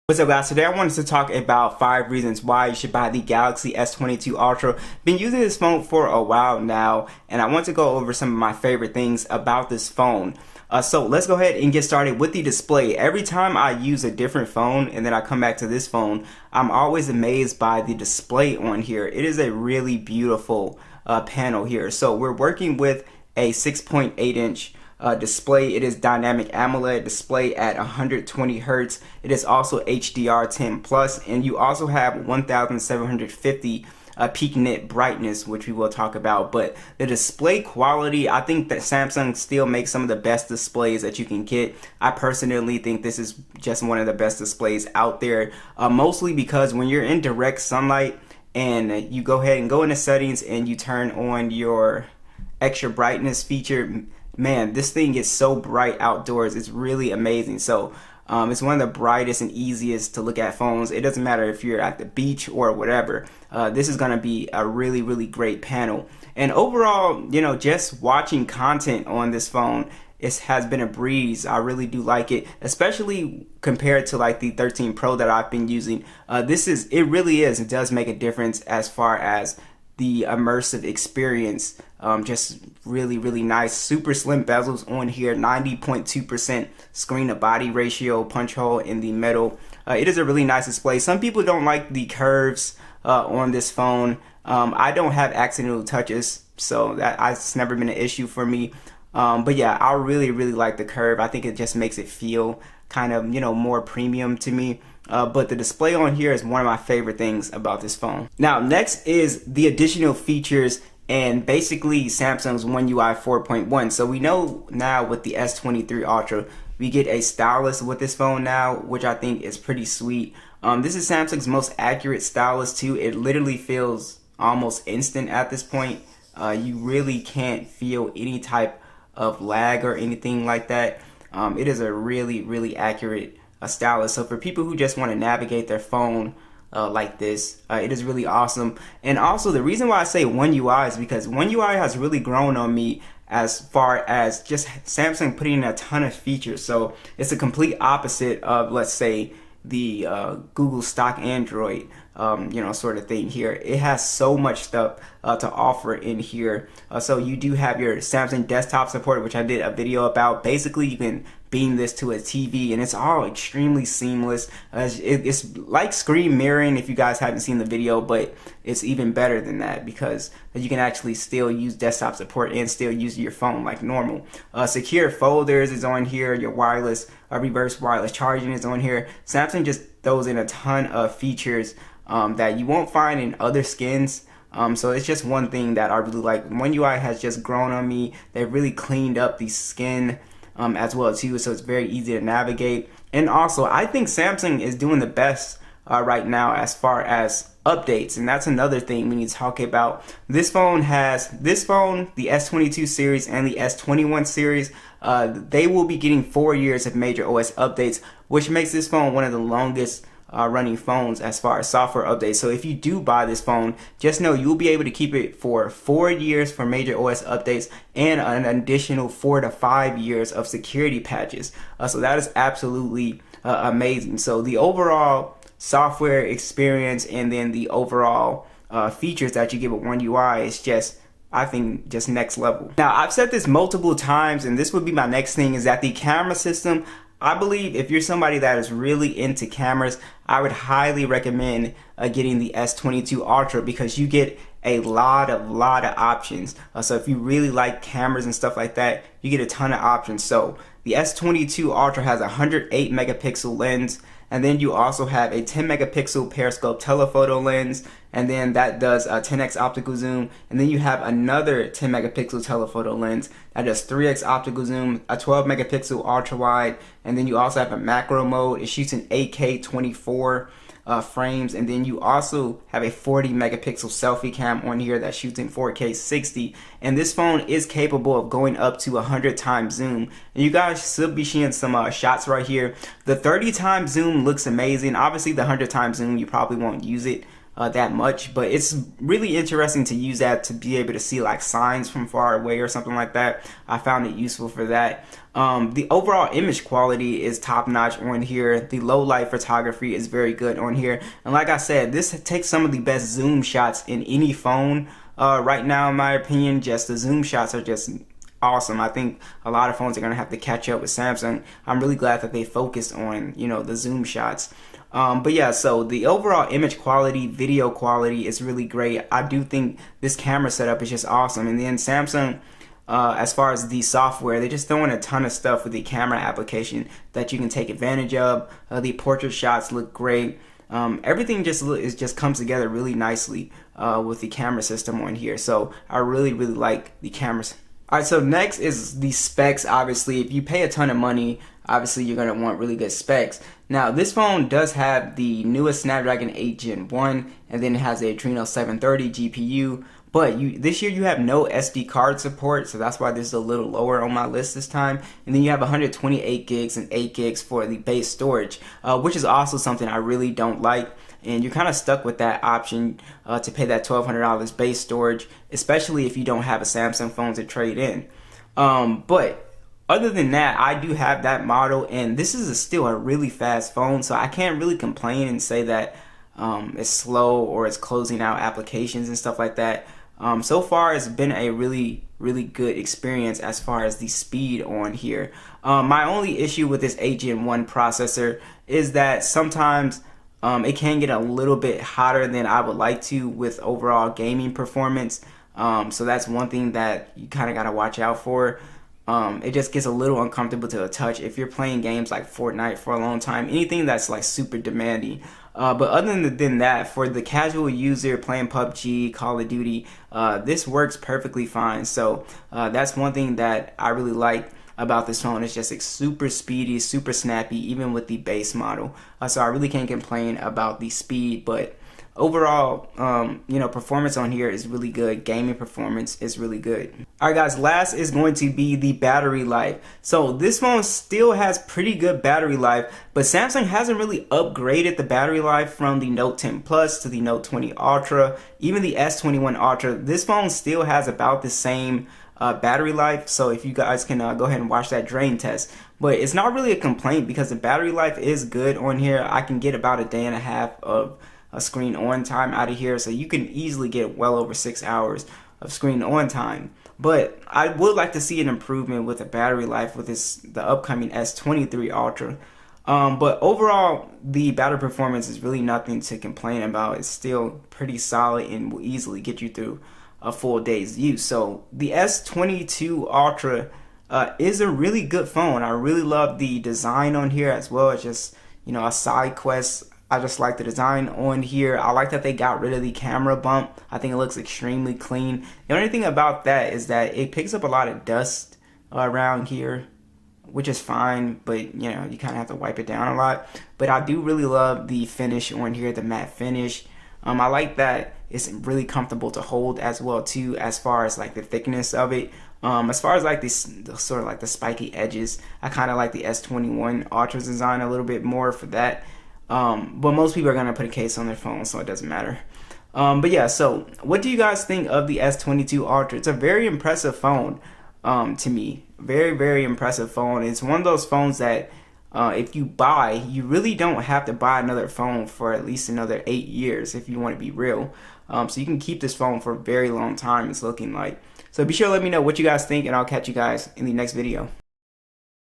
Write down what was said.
What's up, guys? Today I wanted to talk about 5 reasons why you should buy the Galaxy S22 Ultra. Been using this phone for a while now, and I want to go over some of my favorite things about this phone. So let's go ahead and get started with the display. Every time I use a different phone and then I come back to this phone, I'm always amazed by the display on here. It is a really beautiful panel here. So we're working with a 6.8-inch display. It is dynamic AMOLED display at 120 Hertz. It is also HDR10 plus, and you also have 1750 peak nit brightness, which we will talk about. But the display quality, I think that Samsung still makes some of the best displays that you can get. I personally think this is just one of the best displays out there, mostly because when you're in direct sunlight and you go ahead and go into settings and you turn on your extra brightness feature, man, this thing gets so bright outdoors. It's really amazing. So it's one of the brightest and easiest to look at phones. It doesn't matter if you're at the beach or whatever. This is going to be a really great panel. And overall, you know, just watching content on this phone, it has been a breeze. I really do like it, especially compared to like the 13 Pro that I've been using. It does make a difference as far as the immersive experience. Just really nice. Super slim bezels on here, 90.2% screen to body ratio, punch hole in the middle. It is a really nice display. Some people don't like the curves on this phone. I don't have accidental touches, so that's never been an issue for me. But yeah, I really like the curve. I think it just makes it feel kind of, you know, more premium to me. But the display on here is one of my favorite things about this phone. Now, next is the additional features and basically Samsung's One UI 4.1. So we know now with the S23 Ultra, we get a stylus with this phone now, which I think is pretty sweet. This is Samsung's most accurate stylus too. It literally feels almost instant at this point. You really can't feel any type of lag or anything like that. It is a really accurate stylus. So for people who just want to navigate their phone like this, it is really awesome. And also the reason why I say One UI is because One UI has really grown on me as far as just Samsung putting in a ton of features. So it's a complete opposite of, let's say, the Google stock Android sort of thing here. It has so much stuff to offer in here. So you do have your Samsung desktop support, which I did a video about. Basically, you can beam this to a TV and it's all extremely seamless. It's like screen mirroring if you guys haven't seen the video, but it's even better than that because you can actually still use desktop support and still use your phone like normal. Secure folders is on here. Your wireless reverse wireless charging is on here. Samsung just throws in a ton of features that you won't find in other skins. So it's just one thing that I really like. One UI has just grown on me. They've really cleaned up the skin as well too, so it's very easy to navigate. And also, I think Samsung is doing the best right now as far as updates, and that's another thing we need to talk about. This phone, the S22 series and the S21 series, they will be getting 4 years of major OS updates, which makes this phone one of the longest running phones as far as software updates. So if you do buy this phone, just know you'll be able to keep it for 4 years for major OS updates and an additional 4 to 5 years of security patches. So that is absolutely amazing. So the overall software experience and then the overall features that you get with One UI is just, I think, just next level. Now, I've said this multiple times, and this would be my next thing, is that the camera system, I believe if you're somebody that is really into cameras, I would highly recommend getting the S22 Ultra because you get a lot of options. So if you really like cameras and stuff like that, you get a ton of options. So the S22 Ultra has a 108 megapixel lens, and then you also have a 10 megapixel periscope telephoto lens, and then that does a 10x optical zoom, and then you have another 10 megapixel telephoto lens that does 3x optical zoom, a 12 megapixel ultra wide, and then you also have a macro mode. It shoots in 8K 24 frames, and then you also have a 40 megapixel selfie cam on here that shoots in 4K 60, and this phone is capable of going up to 100 times zoom, and you guys should be seeing some shots right here. The 30 times zoom looks amazing. Obviously the 100 times zoom, you probably won't use it that much, but it's really interesting to use that to be able to see like signs from far away or something like that. I found it useful for that. The overall image quality is top notch on here. The low light photography is very good on here, and like I said, this takes some of the best zoom shots in any phone right now, in my opinion. Just the zoom shots are just awesome. I think a lot of phones are going to have to catch up with Samsung. I'm really glad that they focused on, you know, the zoom shots. But yeah, so the overall image quality, video quality is really great. I do think this camera setup is just awesome. And then Samsung, as far as the software, they just throw in a ton of stuff with the camera application that you can take advantage of. The portrait shots look great. Everything just comes together really nicely with the camera system on here. So I really like the cameras. Alright, so next is the specs. Obviously, if you pay a ton of money, obviously you're going to want really good specs. Now, this phone does have the newest Snapdragon 8 Gen 1, and then it has the Adreno 730 GPU. But this year you have no SD card support, so that's why this is a little lower on my list this time. And then you have 128 gigs and 8 gigs for the base storage, which is also something I really don't like. And you're kind of stuck with that option to pay that $1,200 base storage, especially if you don't have a Samsung phone to trade in. But other than that, I do have that model, and this is still a really fast phone, so I can't really complain and say that it's slow or it's closing out applications and stuff like that. So far, it's been a really good experience as far as the speed on here. My only issue with this 8 Gen 1 processor is that sometimes it can get a little bit hotter than I would like to with overall gaming performance. So that's one thing that you kind of got to watch out for. It just gets a little uncomfortable to the touch if you're playing games like Fortnite for a long time, anything that's like super demanding. But other than that, for the casual user playing PUBG, Call of Duty, this works perfectly fine. So that's one thing that I really like about this phone. It's just like super speedy, super snappy, even with the base model. So I really can't complain about the speed, but overall, you know, performance on here is really good. Gaming performance is really good. Alright guys, last is going to be the battery life. So this phone still has pretty good battery life, but Samsung hasn't really upgraded the battery life from the Note 10 Plus to the Note 20 Ultra, even the S21 Ultra. This phone still has about the same battery life, so if you guys can go ahead and watch that drain test. But it's not really a complaint because the battery life is good on here. I can get about a day and a half of a screen on time out of here, so you can easily get well over 6 hours of screen on time. But I would like to see an improvement with the battery life with the upcoming S23 Ultra. But overall, the battery performance is really nothing to complain about. It's still pretty solid and will easily get you through a full day's use. So the S22 Ultra is a really good phone. I really love the design on here as well. It's just, you know, a side quest. I just like the design on here. I like that they got rid of the camera bump. I think it looks extremely clean. The only thing about that is that it picks up a lot of dust around here, which is fine, but you know, you kind of have to wipe it down a lot. But I do really love the finish on here, the matte finish. I like that it's really comfortable to hold as well too, as far as like the thickness of it. As far as like the sort of like the spiky edges, I kind of like the S21 Ultra's design a little bit more for that. But most people are gonna put a case on their phone, so it doesn't matter. But yeah, so what do you guys think of the S22 Ultra? It's a very impressive phone to me. Very impressive phone. It's one of those phones that if you buy, you really don't have to buy another phone for at least another 8 years if you want to be real. So you can keep this phone for a very long time, it's looking like. So be sure to let me know what you guys think, and I'll catch you guys in the next video.